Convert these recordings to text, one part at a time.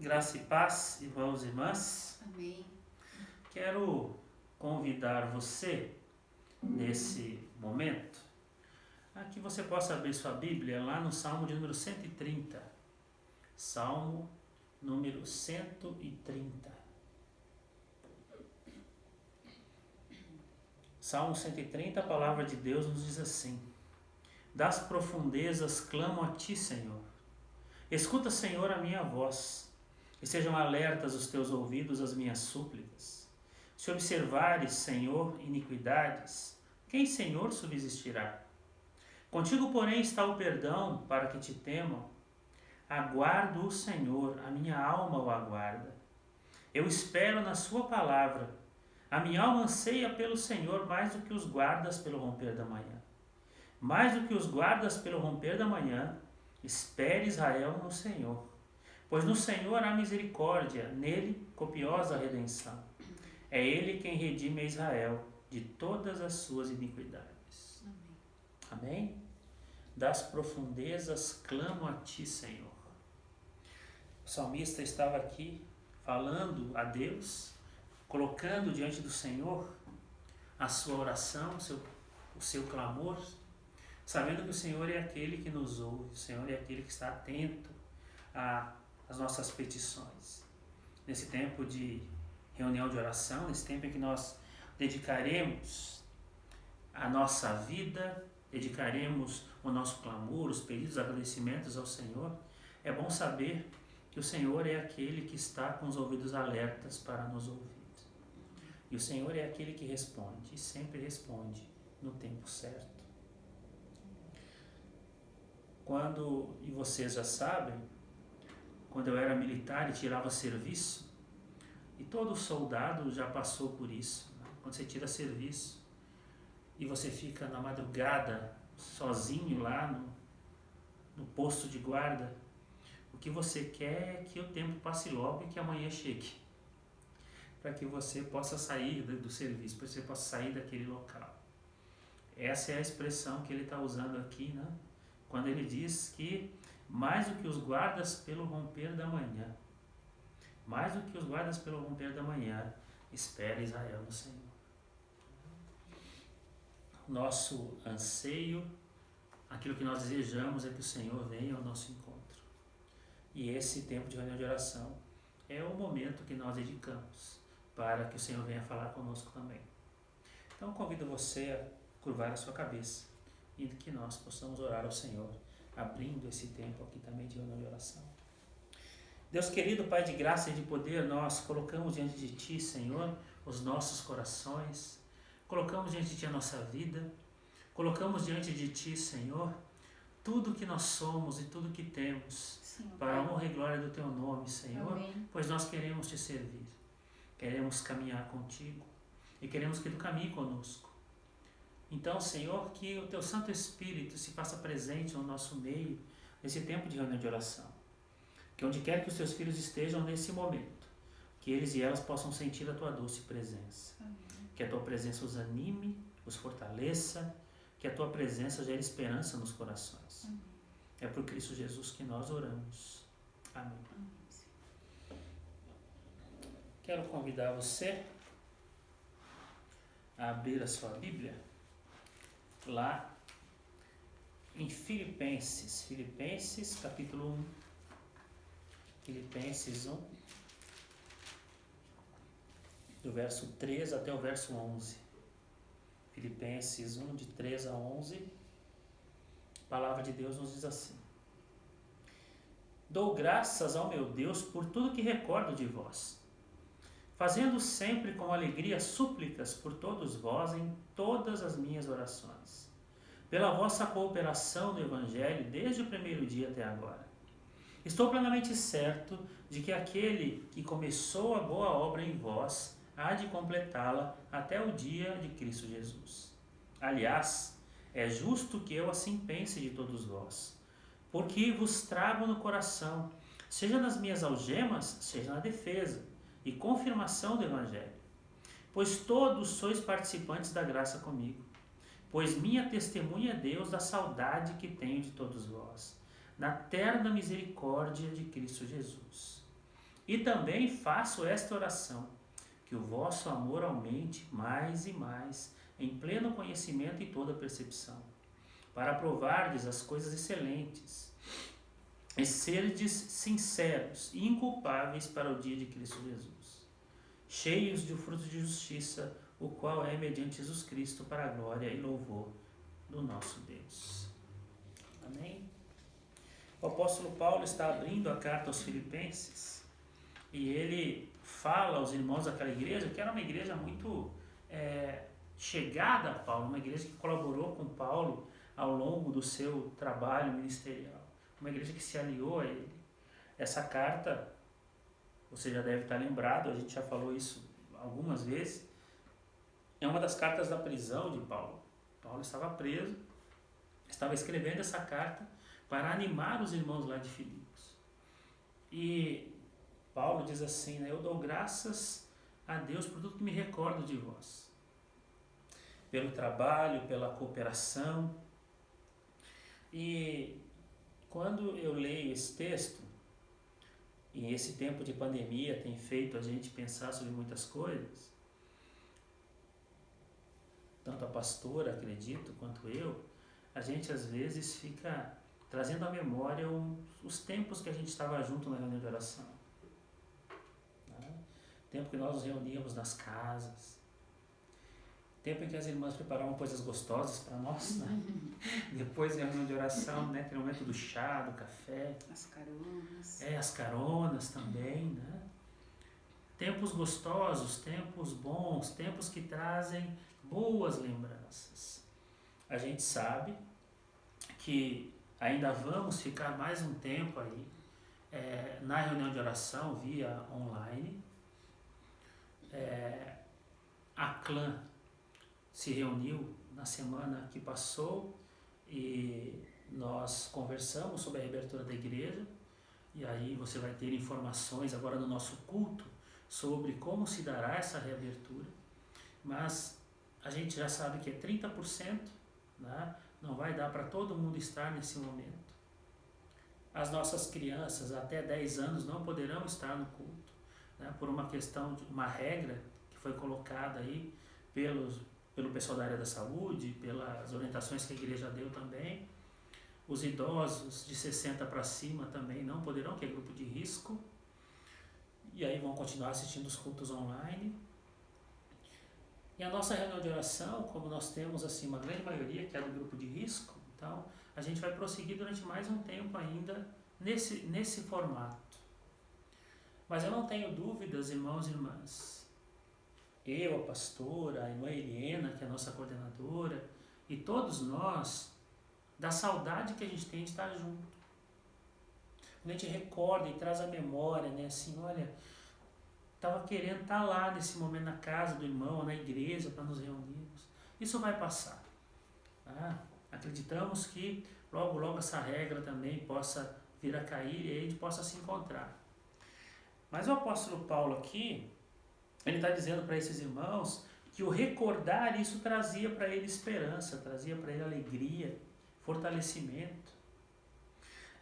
Graça e paz, irmãos e irmãs. Amém. Quero convidar você, nesse momento, a que você possa abrir sua Bíblia lá no Salmo de número 130. Salmo número 130. Salmo 130, a palavra de Deus nos diz assim: Das profundezas clamo a ti, Senhor. Escuta, Senhor, a minha voz, e sejam alertas os teus ouvidos às minhas súplicas. Se observares, Senhor, iniquidades, quem, Senhor, subsistirá? Contigo, porém, está o perdão, para que te temam. Aguardo o Senhor, a minha alma o aguarda. Eu espero na sua palavra. A minha alma anseia pelo Senhor mais do que os guardas pelo romper da manhã. Mais do que os guardas pelo romper da manhã, espere Israel no Senhor. Pois no Senhor há misericórdia, nele copiosa redenção. É ele quem redime a Israel de todas as suas iniquidades. Amém. Amém? Das profundezas clamo a ti, Senhor. O salmista estava aqui falando a Deus, colocando diante do Senhor a sua oração, o seu clamor, sabendo que o Senhor é aquele que nos ouve, o Senhor é aquele que está atento às nossas petições. Nesse tempo de reunião de oração, nesse tempo em que nós dedicaremos a nossa vida, dedicaremos o nosso clamor, os pedidos, os agradecimentos ao Senhor, é bom saber que o Senhor é aquele que está com os ouvidos alertas para nos ouvir. E o Senhor é aquele que responde, e sempre responde no tempo certo. E vocês já sabem, quando eu era militar e tirava serviço, e todo soldado já passou por isso, né? Quando você tira serviço e você fica na madrugada sozinho lá no posto de guarda, o que você quer é que o tempo passe logo e que amanhã chegue, para que você possa sair do serviço, para que você possa sair daquele local. Essa é a expressão que ele está usando aqui, né? Quando ele diz que mais do que os guardas pelo romper da manhã, mais do que os guardas pelo romper da manhã, espera Israel no Senhor. Nosso anseio, aquilo que nós desejamos é que o Senhor venha ao nosso encontro. E esse tempo de reunião de oração é o momento que nós dedicamos para que o Senhor venha falar conosco também. Então convido você a curvar a sua cabeça e que nós possamos orar ao Senhor, abrindo esse tempo aqui também de reunião de oração. Deus querido, Pai de graça e de poder, nós colocamos diante de Ti, Senhor, os nossos corações, colocamos diante de Ti a nossa vida, colocamos diante de Ti, Senhor, tudo que nós somos e tudo que temos, Sim, para a Pai. honra e glória do Teu nome, Senhor, Amém. pois nós queremos Te servir, queremos caminhar contigo e queremos que Tu caminhe conosco. Então, Senhor, que o Teu Santo Espírito se faça presente no nosso meio, nesse tempo de reunião de oração. Que onde quer que os Teus filhos estejam nesse momento, que eles e elas possam sentir a Tua doce presença. Amém. Que a Tua presença os anime, os fortaleça, que a Tua presença gere esperança nos corações. Amém. É por Cristo Jesus que nós oramos. Amém. Amém. Quero convidar você a abrir a sua Bíblia lá em Filipenses capítulo 1. Filipenses 1, do verso 3 até o verso 11. Filipenses 1, de 3 a 11. A palavra de Deus nos diz assim: Dou graças ao meu Deus por tudo que recordo de vós, fazendo sempre com alegria súplicas por todos vós em todas as minhas orações, pela vossa cooperação no Evangelho desde o primeiro dia até agora. Estou plenamente certo de que aquele que começou a boa obra em vós há de completá-la até o dia de Cristo Jesus. Aliás, é justo que eu assim pense de todos vós, porque vos trago no coração, seja nas minhas algemas, seja na defesa e confirmação do Evangelho. Pois todos sois participantes da graça comigo, pois minha testemunha é Deus da saudade que tenho de todos vós, na terna misericórdia de Cristo Jesus. E também faço esta oração, que o vosso amor aumente mais e mais, em pleno conhecimento e toda percepção, para provardes as coisas excelentes, e serdes sinceros e inculpáveis para o dia de Cristo Jesus, cheios de fruto de justiça, o qual é mediante Jesus Cristo para a glória e louvor do nosso Deus. Amém? O apóstolo Paulo está abrindo a carta aos Filipenses e ele fala aos irmãos daquela igreja, que era uma igreja muito chegada a Paulo, uma igreja que colaborou com Paulo ao longo do seu trabalho ministerial, uma igreja que se aliou a ele. Essa carta, você já deve estar lembrado, a gente já falou isso algumas vezes, é uma das cartas da prisão de Paulo. Paulo estava preso, estava escrevendo essa carta para animar os irmãos lá de Filipos. E Paulo diz assim, né, eu dou graças a Deus por tudo que me recordo de vós, pelo trabalho, pela cooperação. E quando eu leio esse texto, e esse tempo de pandemia tem feito a gente pensar sobre muitas coisas, tanto a pastora, acredito, quanto eu, a gente às vezes fica trazendo à memória os tempos que a gente estava junto na reunião de oração. Né? Tempo que nós nos reuníamos nas casas, tempo em que as irmãs preparavam coisas gostosas para nós, né? Depois da reunião de oração, né? Tem o momento do chá, do café. As caronas. As caronas também, né? Tempos gostosos, tempos bons, tempos que trazem boas lembranças. A gente sabe que ainda vamos ficar mais um tempo aí na reunião de oração via online. A clã se reuniu na semana que passou e nós conversamos sobre a reabertura da igreja, e aí você vai ter informações agora no nosso culto sobre como se dará essa reabertura, mas a gente já sabe que é 30%, né? Não vai dar para todo mundo estar nesse momento. As nossas crianças até 10 anos não poderão estar no culto, né? Por uma questão de uma regra que foi colocada aí pelo pessoal da área da saúde, pelas orientações que a igreja deu também. Os idosos de 60 para cima também não poderão, que é grupo de risco, e aí vão continuar assistindo os cultos online. E a nossa reunião de oração, como nós temos assim uma grande maioria que é do grupo de risco, então a gente vai prosseguir durante mais um tempo ainda nesse formato. Mas eu não tenho dúvidas, irmãos e irmãs, eu, a pastora, a irmã Eliana, que é a nossa coordenadora, e todos nós, da saudade que a gente tem de estar junto. Quando a gente recorda e traz a memória, né, assim, olha, estava querendo estar lá nesse momento na casa do irmão, na igreja, para nos reunirmos. Isso vai passar. Tá? Acreditamos que logo, logo essa regra também possa vir a cair e a gente possa se encontrar. Mas o apóstolo Paulo aqui, ele está dizendo para esses irmãos que o recordar isso trazia para ele esperança, trazia para ele alegria, fortalecimento.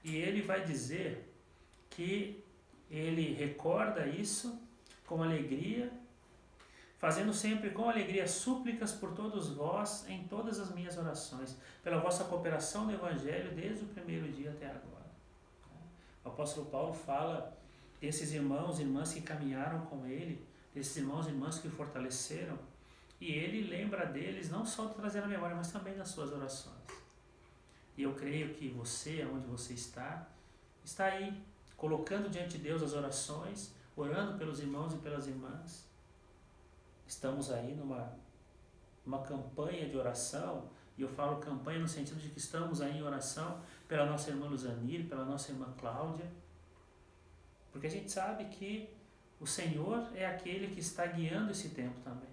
E ele vai dizer que ele recorda isso com alegria, fazendo sempre com alegria súplicas por todos vós em todas as minhas orações, pela vossa cooperação no Evangelho desde o primeiro dia até agora. O apóstolo Paulo fala desses irmãos e irmãs que caminharam com ele, desses irmãos e irmãs que o fortaleceram, e ele lembra deles não só trazendo a memória, mas também nas suas orações. E eu creio que você, onde você está aí, colocando diante de Deus as orações, orando pelos irmãos e pelas irmãs. Estamos aí numa campanha de oração, e eu falo campanha no sentido de que estamos aí em oração pela nossa irmã Luzanir, pela nossa irmã Cláudia, porque a gente sabe que o Senhor é aquele que está guiando esse tempo também.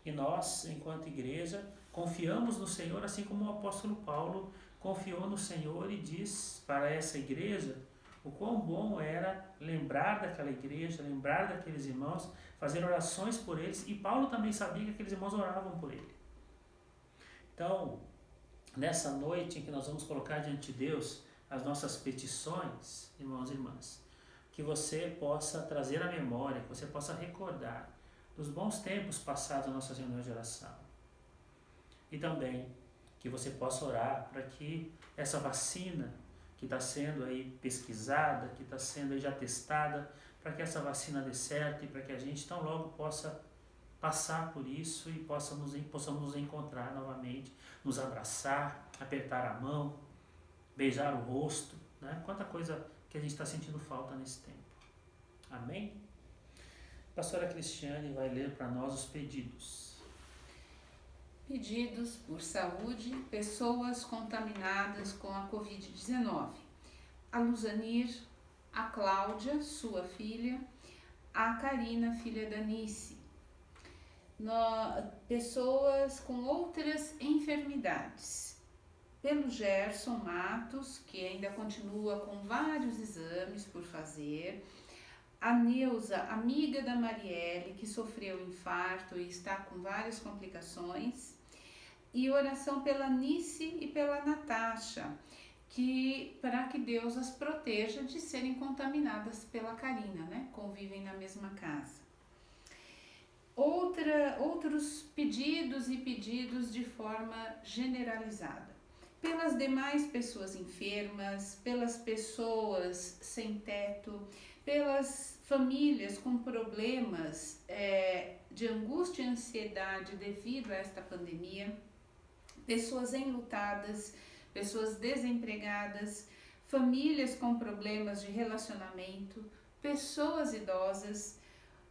E nós, enquanto igreja, confiamos no Senhor, assim como o apóstolo Paulo confiou no Senhor e diz para essa igreja o quão bom era lembrar daquela igreja, lembrar daqueles irmãos, fazer orações por eles, e Paulo também sabia que aqueles irmãos oravam por ele. Então, nessa noite em que nós vamos colocar diante de Deus as nossas petições, irmãos e irmãs, que você possa trazer à memória, que você possa recordar dos bons tempos passados nas nossas reuniões de oração. E também que você possa orar para que essa vacina que está sendo aí pesquisada, que está sendo aí já testada, para que essa vacina dê certo e para que a gente tão logo possa passar por isso e possamos nos encontrar novamente, nos abraçar, apertar a mão, beijar o rosto, né? Quanta coisa que a gente está sentindo falta nesse tempo. Amém? A pastora Cristiane vai ler para nós os pedidos. Pedidos por saúde, pessoas contaminadas com a Covid-19. A Luzanir, a Cláudia, sua filha, a Karina, filha da Nice. Pessoas com outras enfermidades. Pelo Gerson Matos, que ainda continua com vários exames por fazer. A Neuza, amiga da Marielle, que sofreu infarto e está com várias complicações. E oração pela Nice e pela Natasha, para que Deus as proteja de serem contaminadas pela Karina, né? Convivem na mesma casa. Outros pedidos e pedidos de forma generalizada. Pelas demais pessoas enfermas, pelas pessoas sem teto, pelas famílias com problemas de angústia e ansiedade devido a esta pandemia, pessoas enlutadas, pessoas desempregadas, famílias com problemas de relacionamento, pessoas idosas,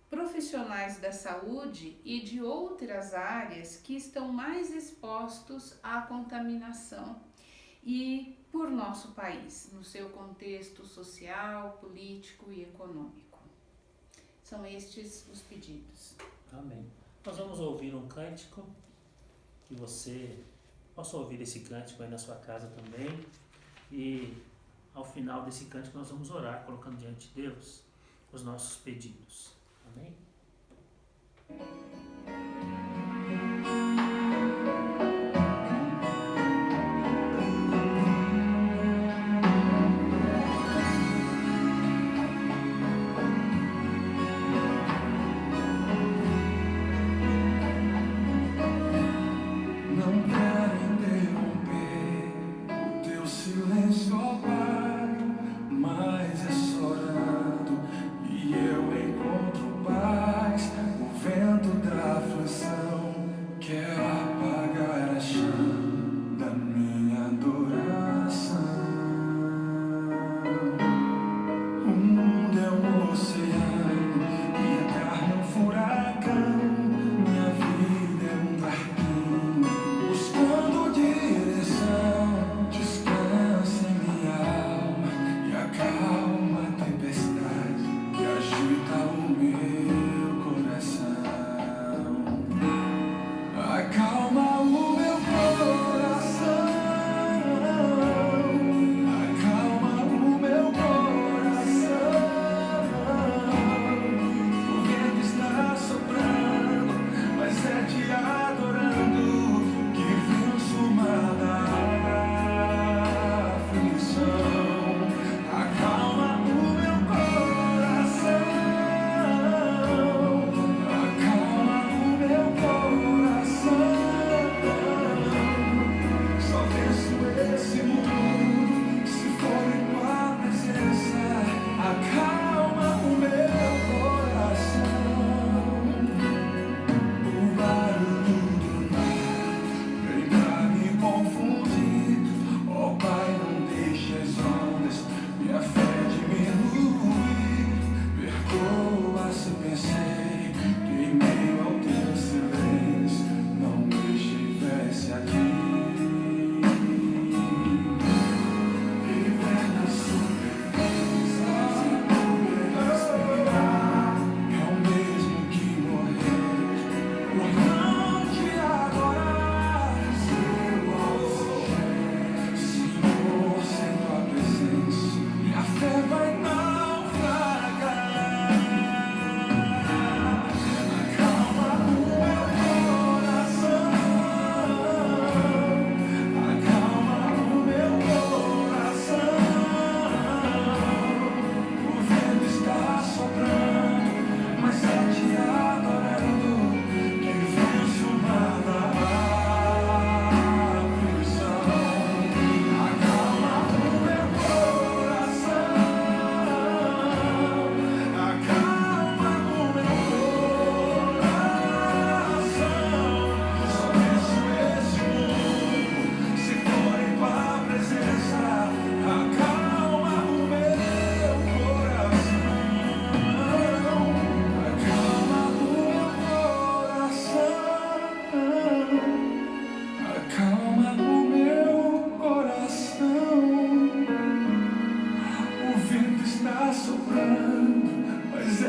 profissionais da saúde e de outras áreas que estão mais expostos à contaminação e por nosso país, no seu contexto social, político e econômico. São estes os pedidos. Amém. Nós vamos ouvir um cântico, que você possa ouvir esse cântico aí na sua casa também. E ao final desse cântico nós vamos orar, colocando diante de Deus os nossos pedidos. Amém?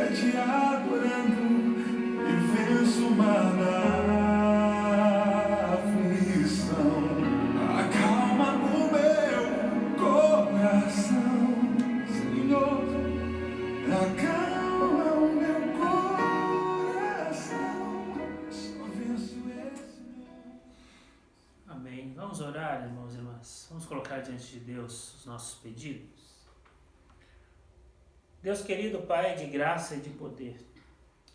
te adorando e venço o mar da aflição. Acalma o meu coração, Senhor. Acalma o meu coração. Só venço esse meu. Amém. Vamos orar, irmãos e irmãs. Vamos colocar diante de Deus os nossos pedidos. Deus querido, Pai de graça e de poder,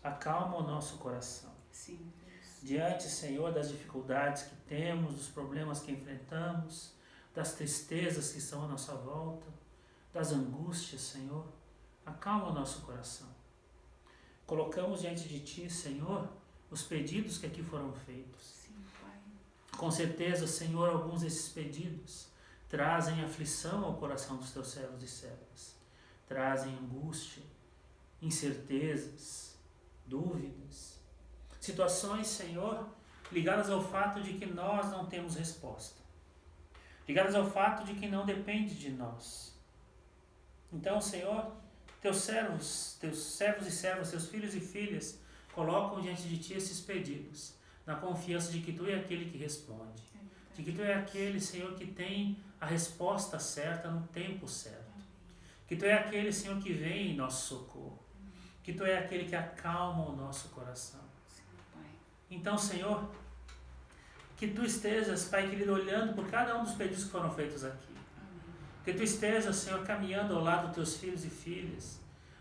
acalma o nosso coração. Sim, Deus. Diante, Senhor, das dificuldades que temos, dos problemas que enfrentamos, das tristezas que estão à nossa volta, das angústias, Senhor, acalma o nosso coração. Colocamos diante de Ti, Senhor, os pedidos que aqui foram feitos. Sim, Pai. Com certeza, Senhor, alguns desses pedidos trazem aflição ao coração dos Teus servos e servas. Trazem angústia, incertezas, dúvidas, situações, Senhor, ligadas ao fato de que nós não temos resposta, ligadas ao fato de que não depende de nós. Então, Senhor, teus servos e servas, teus filhos e filhas, colocam diante de Ti esses pedidos, na confiança de que Tu é aquele que responde, de que Tu é aquele, Senhor, que tem a resposta certa no tempo certo. Que Tu é aquele, Senhor, que vem em nosso socorro. Que Tu é aquele que acalma o nosso coração. Sim, Pai. Então, Senhor, que Tu estejas, Pai querido, olhando por cada um dos pedidos que foram feitos aqui. Amém. Que Tu estejas, Senhor, caminhando ao lado dos Teus filhos e filhas,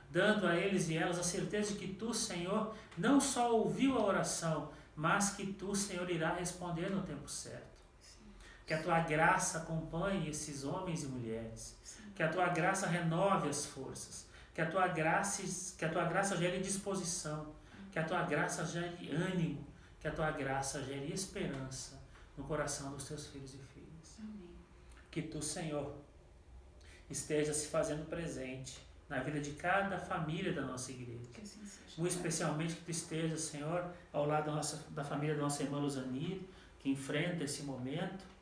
dando a eles e elas a certeza de que Tu, Senhor, não só ouviu a oração, mas que Tu, Senhor, irá responder no tempo certo. Que a Tua graça acompanhe esses homens e mulheres. Que a Tua graça renove as forças. Que a Tua graça gere disposição. Que a Tua graça gere ânimo. Que a Tua graça gere esperança no coração dos Teus filhos e filhas. Amém. Que Tu, Senhor, esteja se fazendo presente na vida de cada família da nossa igreja. Que assim seja. Muito especialmente que Tu esteja, Senhor, ao lado da família da nossa irmã Luzanir, que enfrenta esse momento.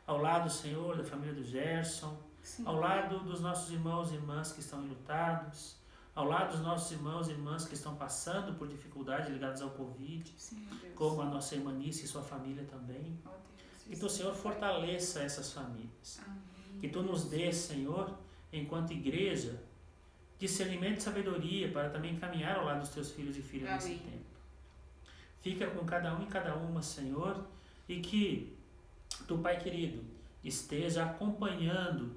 Ao lado, Senhor, da família do Gerson, Sim. ao lado dos nossos irmãos e irmãs que estão enlutados, ao lado dos nossos irmãos e irmãs que estão passando por dificuldades ligadas ao Covid, Sim, Deus. como a nossa irmã Nice e sua família também. Ó Deus, Que Tu, Senhor, fortaleça essas famílias. Amém. Que Tu nos dê, Senhor, enquanto igreja, discernimento e sabedoria para também caminhar ao lado dos Teus filhos e filhas nesse Amém. tempo. Fica com cada um e cada uma, Senhor, e que Tu, Pai querido, esteja acompanhando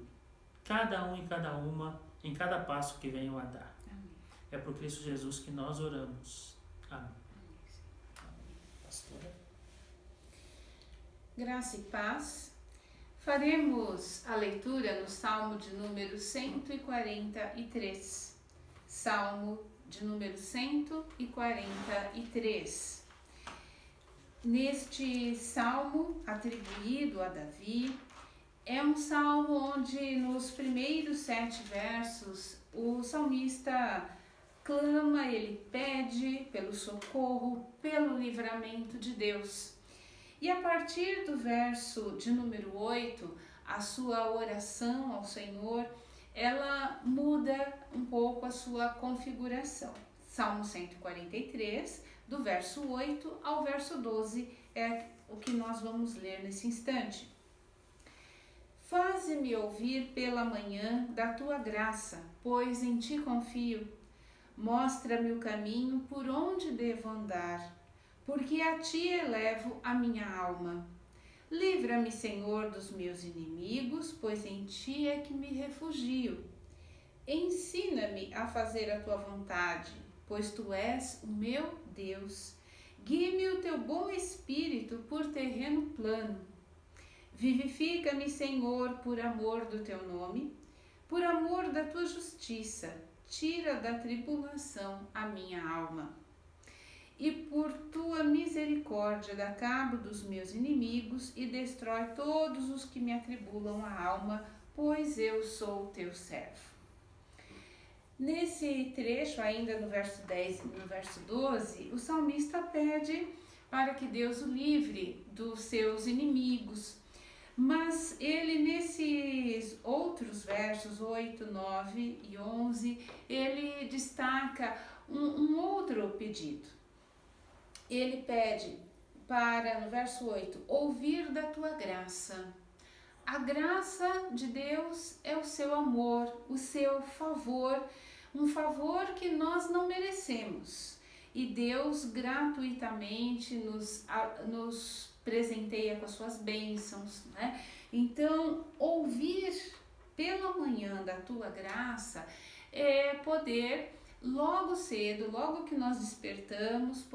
cada um e cada uma em cada passo que venham a dar. Amém. É por Cristo Jesus que nós oramos. Amém. Amém. Pastora. Graça e paz. Faremos a leitura no Salmo de número 143. Salmo de número 143. Neste salmo atribuído a Davi, é um salmo onde nos primeiros 7 versos o salmista clama, ele pede pelo socorro, pelo livramento de Deus. E a partir do verso de número 8, a sua oração ao Senhor, ela muda um pouco a sua configuração. Salmo 143, do verso 8 ao verso 12, é o que nós vamos ler nesse instante. Faze-me ouvir pela manhã da tua graça, pois em ti confio. Mostra-me o caminho por onde devo andar, porque a ti elevo a minha alma. Livra-me, Senhor, dos meus inimigos, pois em ti é que me refugio. Ensina-me a fazer a tua vontade, pois tu és o meu Deus. Guie-me o teu bom espírito por terreno plano. Vivifica-me, Senhor, por amor do teu nome, por amor da tua justiça. Tira da tribulação a minha alma. E por tua misericórdia dá cabo dos meus inimigos e destrói todos os que me atribulam a alma, pois eu sou teu servo. Nesse trecho, ainda no verso 10 e no verso 12, o salmista pede para que Deus o livre dos seus inimigos, Mas ele, nesses outros versos 8, 9 e 11, ele destaca um outro pedido. Ele pede para, no verso 8, ouvir da tua graça. A graça de Deus é o seu amor, o seu favor, um favor que nós não merecemos. E Deus gratuitamente nos presenteia com as suas bênçãos, né? Então, ouvir pela manhã da tua graça é poder, logo cedo, logo que nós despertamos,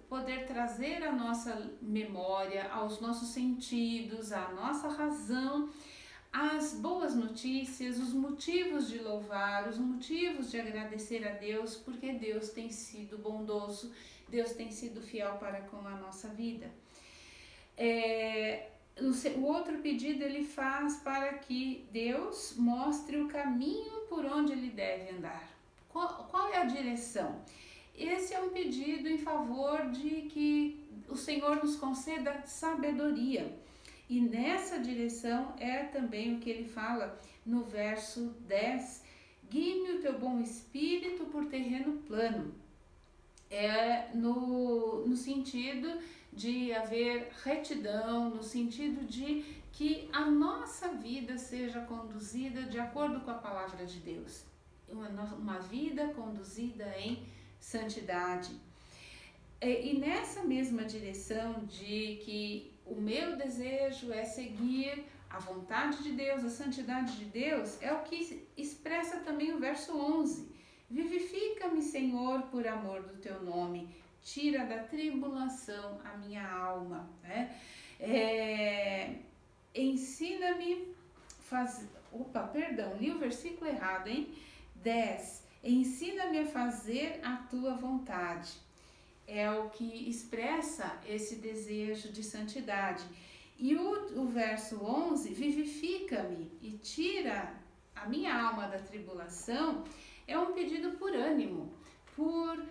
poder trazer à nossa memória, aos nossos sentidos, à nossa razão, as boas notícias, os motivos de louvar, os motivos de agradecer a Deus, porque Deus tem sido bondoso, Deus tem sido fiel para com a nossa vida. O outro pedido ele faz para que Deus mostre o caminho por onde ele deve andar. Qual é a direção? Esse é um pedido em favor de que o Senhor nos conceda sabedoria. E nessa direção é também o que ele fala no verso 10, guie-me o teu bom espírito por terreno plano. É no sentido de haver retidão, no sentido de que a nossa vida seja conduzida de acordo com a palavra de Deus. Uma vida conduzida em santidade. E nessa mesma direção de que o meu desejo é seguir a vontade de Deus, a santidade de Deus, é o que expressa também o verso 11. Vivifica-me, Senhor, por amor do teu nome, tira da tribulação a minha alma. Né? Ensina-me, li o versículo errado, hein? 10. Ensina-me a fazer a tua vontade. É o que expressa esse desejo de santidade. E o verso 11, vivifica-me e tira a minha alma da tribulação, é um pedido por ânimo, por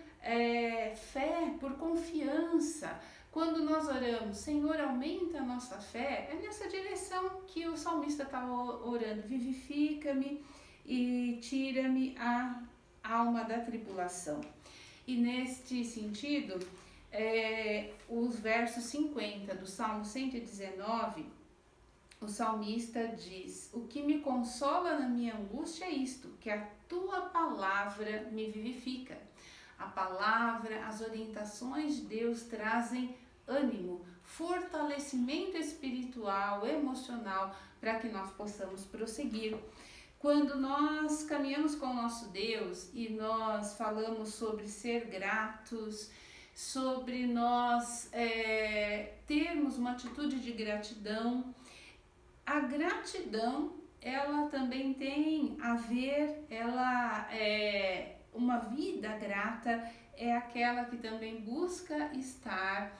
fé, por confiança. Quando nós oramos, Senhor, aumenta a nossa fé, é nessa direção que o salmista está orando, vivifica-me e tira-me a alma da tribulação. E neste sentido, os versos 50 do Salmo 119, o salmista diz: o que me consola na minha angústia é isto, que a tua palavra me vivifica. A palavra, as orientações de Deus trazem ânimo, fortalecimento espiritual, emocional, para que nós possamos prosseguir. Quando nós caminhamos com o nosso Deus e nós falamos sobre ser gratos, sobre nós termos uma atitude de gratidão, a gratidão, ela também tem a ver, uma vida grata é aquela que também busca estar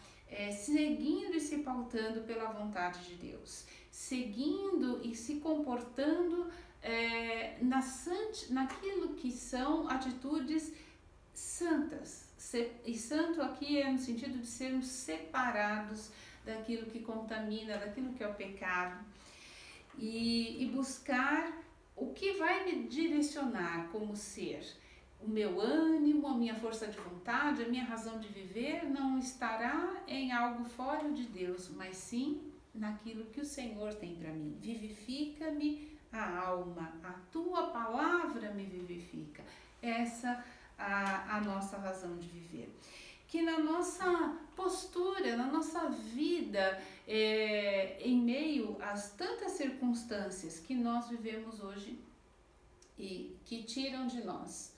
seguindo e se pautando pela vontade de Deus, seguindo e se comportando naquilo que são atitudes santas. E santo aqui é no sentido de sermos separados daquilo que contamina, daquilo que é o pecado, e buscar o que vai me direcionar como ser. O meu ânimo, a minha força de vontade, a minha razão de viver não estará em algo fora de Deus, mas sim naquilo que o Senhor tem para mim. Vivifica-me a alma, a tua palavra me vivifica. Essa a nossa razão de viver. Que na nossa postura, na nossa vida, em meio às tantas circunstâncias que nós vivemos hoje e que tiram de nós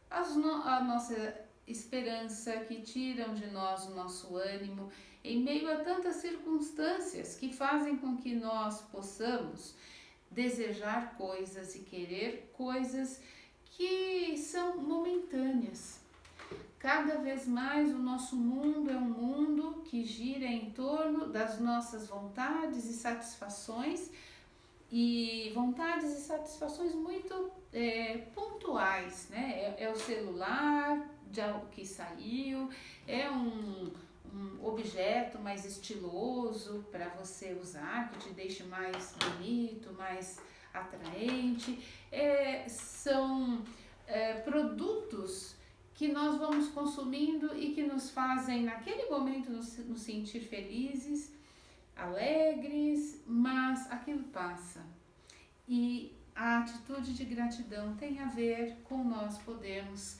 a nossa esperança, que tiram de nós o nosso ânimo, em meio a tantas circunstâncias que fazem com que nós possamos desejar coisas e querer coisas que são momentâneas. Cada vez mais o nosso mundo é um mundo que gira em torno das nossas vontades e satisfações, e vontades e satisfações muito pontuais, né? É o celular que saiu, é um um objeto mais estiloso para você usar, que te deixe mais bonito, mais atraente. São produtos que nós vamos consumindo e que nos fazem naquele momento nos sentir felizes, alegres, mas aquilo passa. E a atitude de gratidão tem a ver com nós podermos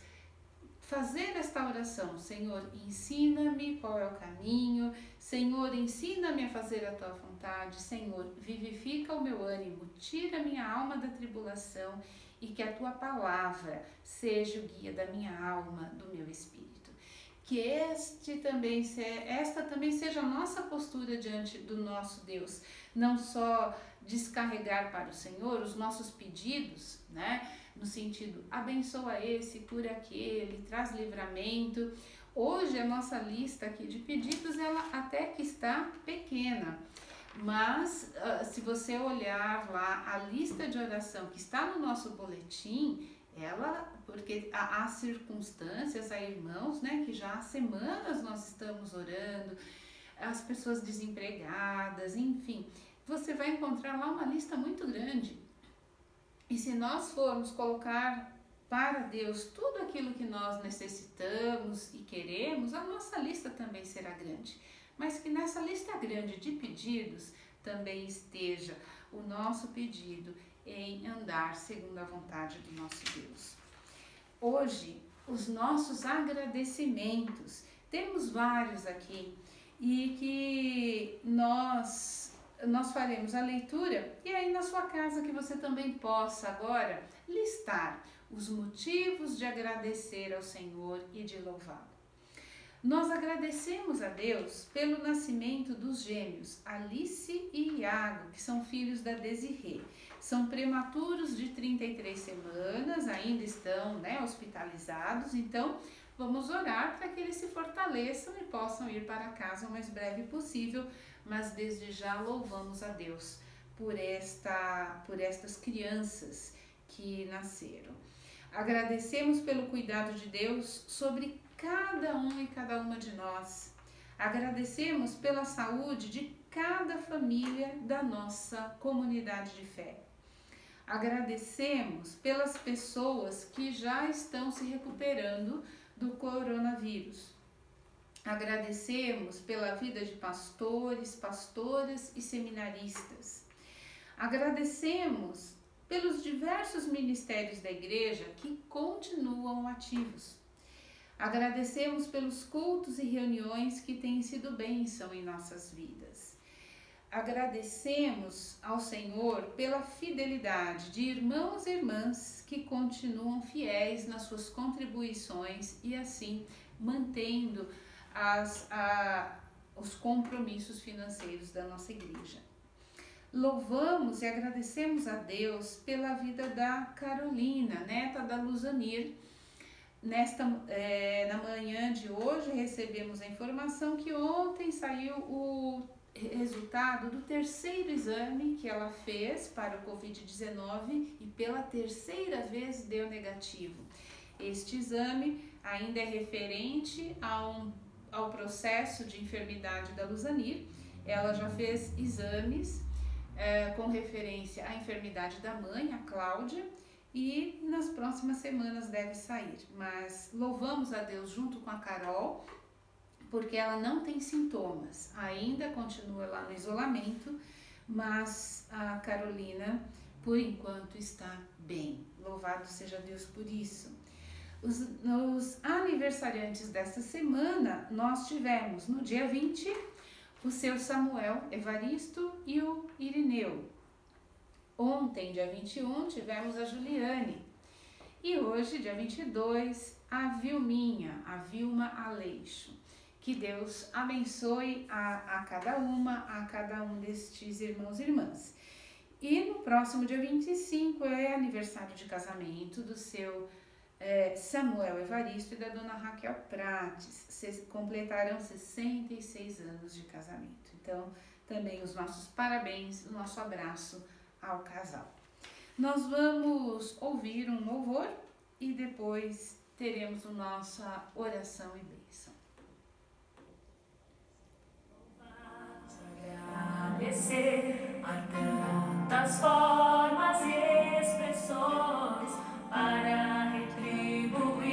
fazer esta oração: Senhor, ensina-me qual é o caminho, Senhor, ensina-me a fazer a tua vontade, Senhor, vivifica o meu ânimo, tira minha alma da tribulação e que a tua palavra seja o guia da minha alma, do meu espírito. Que esta também seja a nossa postura diante do nosso Deus, não só descarregar para o Senhor os nossos pedidos, né? No sentido, abençoa esse, cura aquele, traz livramento. Hoje a nossa lista aqui de pedidos, ela até que está pequena, mas se você olhar lá a lista de oração que está no nosso boletim, porque há circunstâncias, há irmãos, né, que já há semanas nós estamos orando, as pessoas desempregadas, enfim, você vai encontrar lá uma lista muito grande. E se nós formos colocar para Deus tudo aquilo que nós necessitamos e queremos, a nossa lista também será grande. Mas que nessa lista grande de pedidos também esteja o nosso pedido em andar segundo a vontade do nosso Deus. Hoje, os nossos agradecimentos, temos vários aqui, e que nós faremos a leitura, e aí na sua casa que você também possa agora listar os motivos de agradecer ao Senhor e de louvá-lo. Nós agradecemos a Deus pelo nascimento dos gêmeos Alice e Iago, que são filhos da Desirê. São prematuros de 33 semanas, ainda estão, né, hospitalizados, então vamos orar para que eles se fortaleçam e possam ir para casa o mais breve possível, mas desde já louvamos a Deus por estas crianças que nasceram. Agradecemos pelo cuidado de Deus sobre cada um e cada uma de nós. Agradecemos pela saúde de cada família da nossa comunidade de fé. Agradecemos pelas pessoas que já estão se recuperando do coronavírus. Agradecemos pela vida de pastores, pastoras e seminaristas. Agradecemos pelos diversos ministérios da igreja que continuam ativos. Agradecemos pelos cultos e reuniões que têm sido bênção em nossas vidas. Agradecemos ao Senhor pela fidelidade de irmãos e irmãs que continuam fiéis nas suas contribuições e assim mantendo os compromissos financeiros da nossa igreja. Louvamos e agradecemos a Deus pela vida da Carolina, neta da Luzanir. Na manhã de hoje recebemos a informação que ontem saiu o resultado do terceiro exame que ela fez para o Covid-19 e pela terceira vez deu negativo. Este exame ainda é referente ao processo de enfermidade da Luzanir. Ela já fez exames com referência à enfermidade da mãe, a Cláudia, e nas próximas semanas deve sair. Mas louvamos a Deus junto com a Carol, porque ela não tem sintomas, ainda continua lá no isolamento, mas a Carolina, por enquanto, está bem. Louvado seja Deus por isso. Os aniversariantes desta semana, nós tivemos no dia 20 o seu Samuel Evaristo e o Irineu. Ontem, dia 21, tivemos a Juliane. E hoje, dia 22, a Vilminha, a Vilma Aleixo. Que Deus abençoe a cada um destes irmãos e irmãs. E no próximo dia 25 é aniversário de casamento do seu Samuel Evaristo e da dona Raquel Prates. Completarão 66 anos de casamento. Então, também os nossos parabéns, o nosso abraço ao casal. Nós vamos ouvir um louvor e depois teremos a nossa oração e bênção. agradecer a tantas formas e expressões para retribuir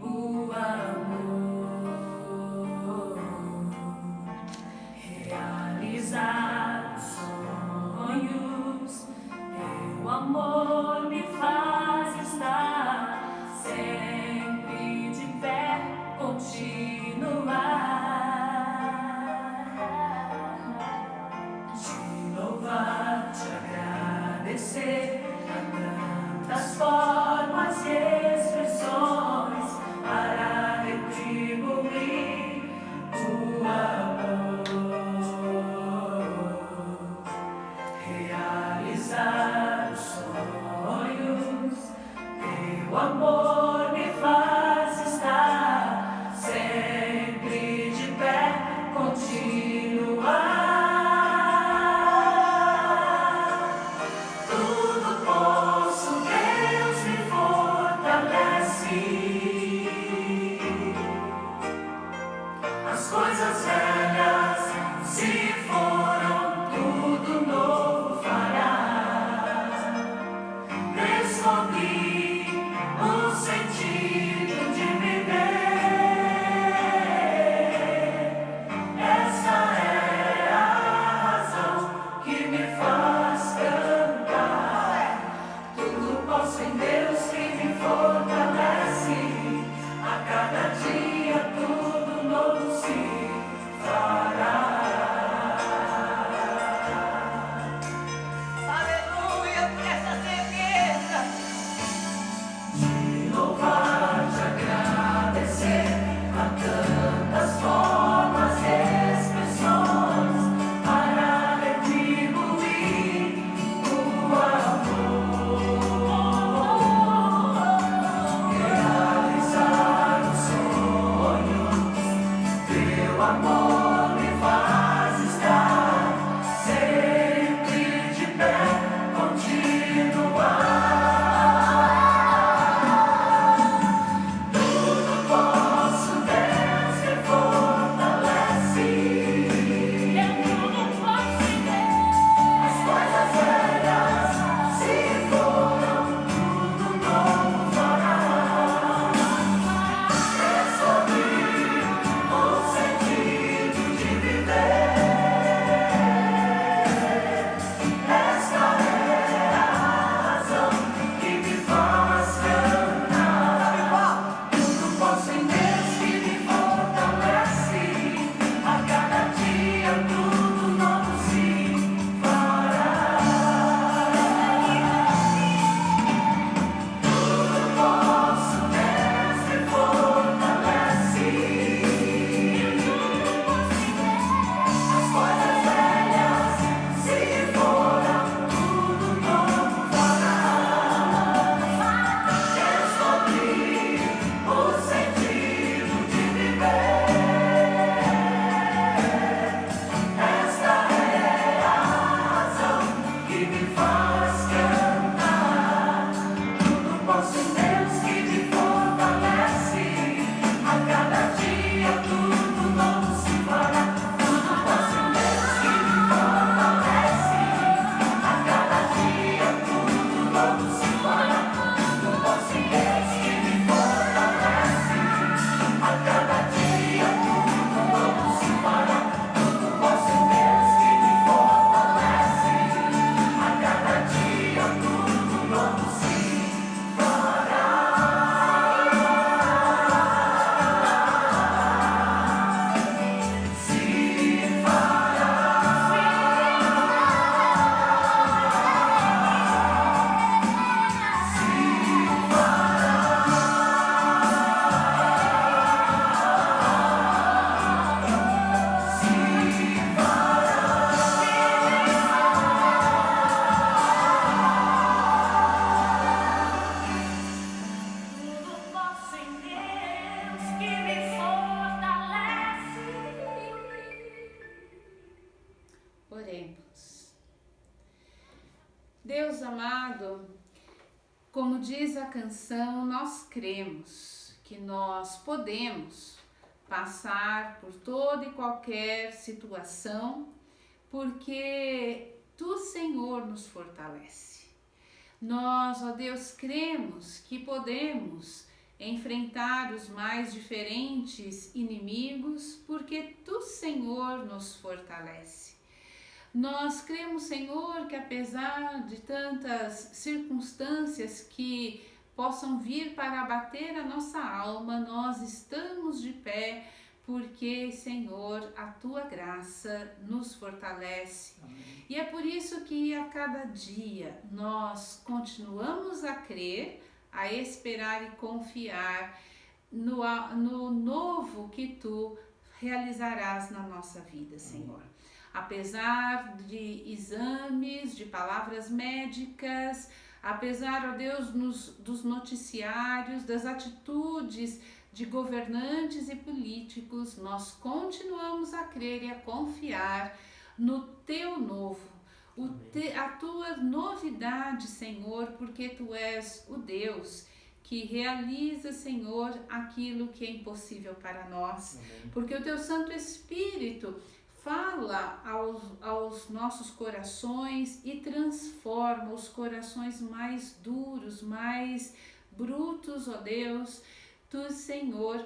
o amor, realizar os sonhos. Teu amor me faz estar sempre de pé, continuar. Agradecer a tantas formas e expressões para retribuir o amor, realizar os sonhos. Teu amor me faz estar sempre de pé, continuar. Coisas velhas se foram, tudo novo fará. Descobri o sentido de viver. Essa é a razão que me faz cantar. Tudo posso em Deus que me fortalece. A cada dia tudo novo se fará. Aleluia, por essa certeza de louvar, de agradecer a tantas formas e expressões para retribuir o amor, realizar os sonhos. Teu amor me faz estar sempre de pé, continuar. Tudo posso, Deus me fortalece. Eu tudo posso em Deus. As coisas velhas se foram, tudo novo fará. Descobrir o sentido de viver. Esta é a razão que me faz cantar. Tudo posso em Deus que me fortalece. A cada dia tudo novo se fará. Tudo posso, Deus me fortalece. As coisas velhas se foram, tudo novo fará. Descobri o sentido de viver. Esta é a razão que me faz cantar. Tudo posso em Deus que me fortalece. A cada dia tudo novo se fará. Tudo posso em Deus que me fortalece. A cada dia tudo novo se fará. Tudo posso em Deus que me fortalece. A cada dia tudo novo se fará. Tudo posso em Deus que me fortalece. A cada dia tudo novo se fará. Se fará. Tudo posso em Deus que me fortalece. Oremos. Deus amado, como diz a canção, nós cremos que nós podemos passar por toda e qualquer situação porque Tu, Senhor, nos fortalece. Nós, ó Deus, cremos que podemos enfrentar os mais diferentes inimigos, porque Tu, Senhor, nos fortalece. Nós cremos, Senhor, que apesar de tantas circunstâncias que possam vir para abater a nossa alma, nós estamos de pé, porque, Senhor, a Tua graça nos fortalece. Amém. E é por isso que a cada dia nós continuamos a crer, a esperar e confiar no novo que Tu realizarás na nossa vida, Senhor. Apesar de exames, de palavras médicas, apesar, ó Deus, dos noticiários, das atitudes de governantes e políticos, nós continuamos a crer e a confiar no Teu novo, a Tua novidade, Senhor, porque Tu és o Deus que realiza, Senhor, aquilo que é impossível para nós. Amém. Porque o Teu Santo Espírito fala aos nossos corações e transforma os corações mais duros, mais brutos, ó Deus. Tu, Senhor,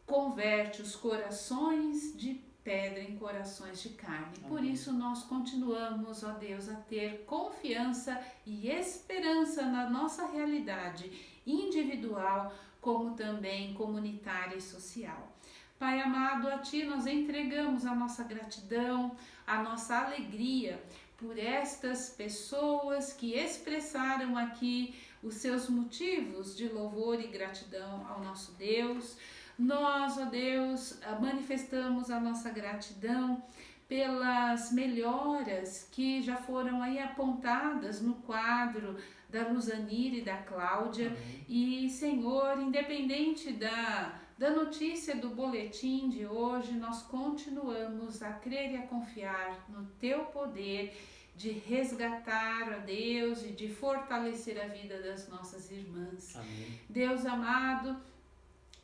converte os corações de pedra em corações de carne. Amém. Por isso nós continuamos, ó Deus, a ter confiança e esperança na nossa realidade individual, como também comunitária e social. Pai amado, a Ti nós entregamos a nossa gratidão, a nossa alegria por estas pessoas que expressaram aqui os seus motivos de louvor e gratidão ao nosso Deus. Nós, ó Deus, manifestamos a nossa gratidão pelas melhoras que já foram aí apontadas no quadro da Luzanira e da Cláudia. Amém. E, Senhor, independente da notícia do boletim de hoje, nós continuamos a crer e a confiar no Teu poder de resgatar a Deus e de fortalecer a vida das nossas irmãs. Amém. Deus amado,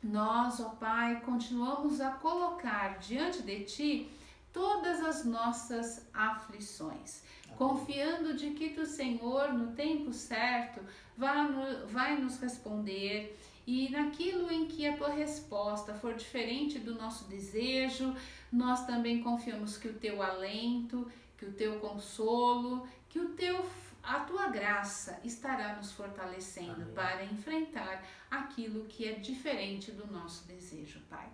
nós, ó Pai, continuamos a colocar diante de Ti todas as nossas aflições, Amém. confiando de que Tu, Senhor, no tempo certo, vai nos responder. E naquilo em que a Tua resposta for diferente do nosso desejo, nós também confiamos que o Teu alento, que o Teu consolo, que a Tua graça estará nos fortalecendo. Amém. Para enfrentar aquilo que é diferente do nosso desejo, Pai.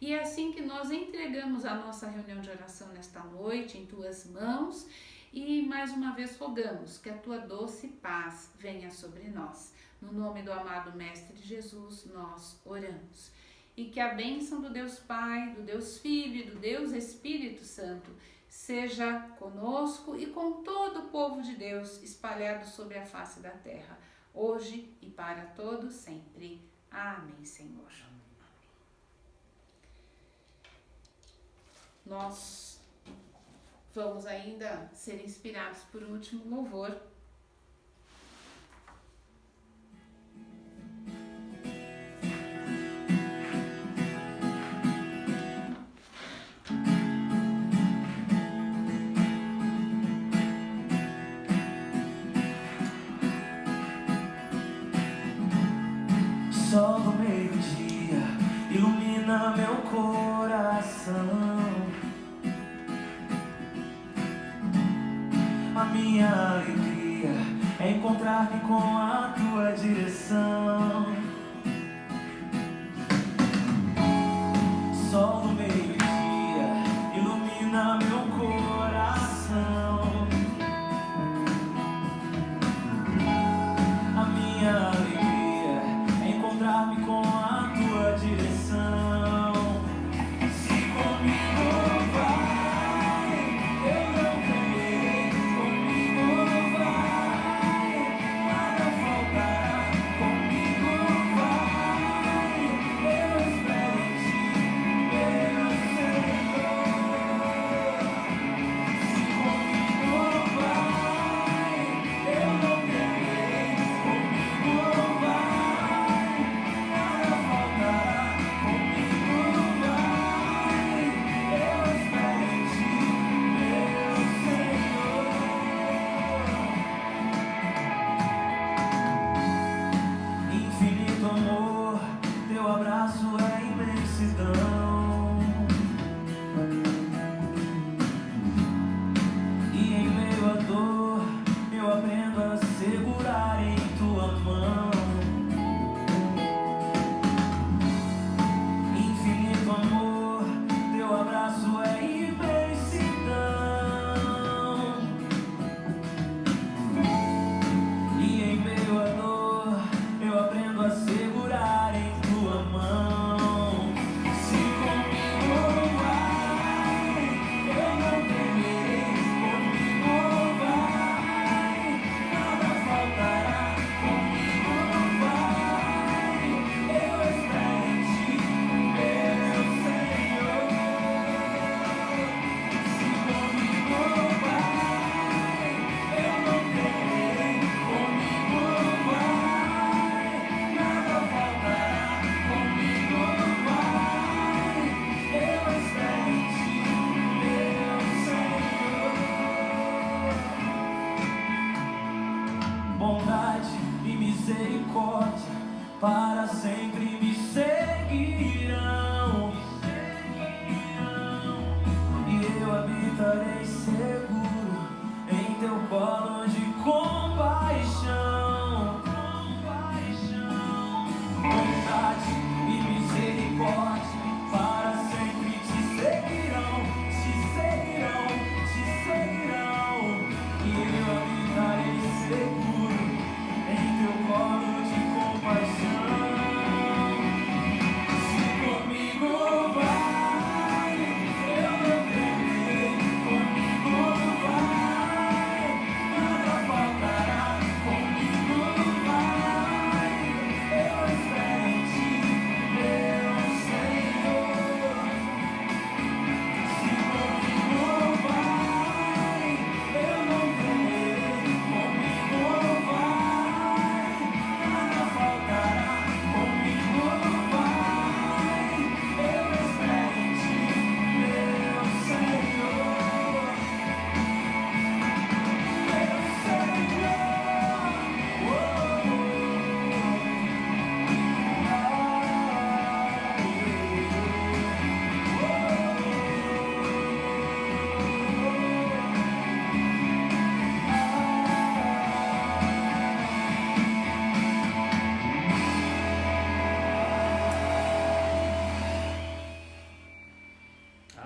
E é assim que nós entregamos a nossa reunião de oração nesta noite em Tuas mãos e mais uma vez rogamos que a Tua doce paz venha sobre nós. No nome do amado Mestre Jesus, nós oramos. E que a bênção do Deus Pai, do Deus Filho e do Deus Espírito Santo seja conosco e com todo o povo de Deus espalhado sobre a face da terra, hoje e para todos sempre. Amém, Senhor. Nós vamos ainda ser inspirados por um último louvor. Sol do meio-dia ilumina meu coração. A minha alegria é encontrar-me com a Tua direção. Sol do meio-dia ilumina meu coração. A minha alegria é encontrar-me com a Tua direção. Se comigo vai, eu não temerei. Comigo vai, nada faltará. Comigo vai, eu espero em Ti.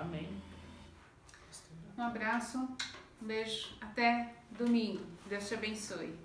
Amém. Um abraço, um beijo, até domingo. Deus te abençoe.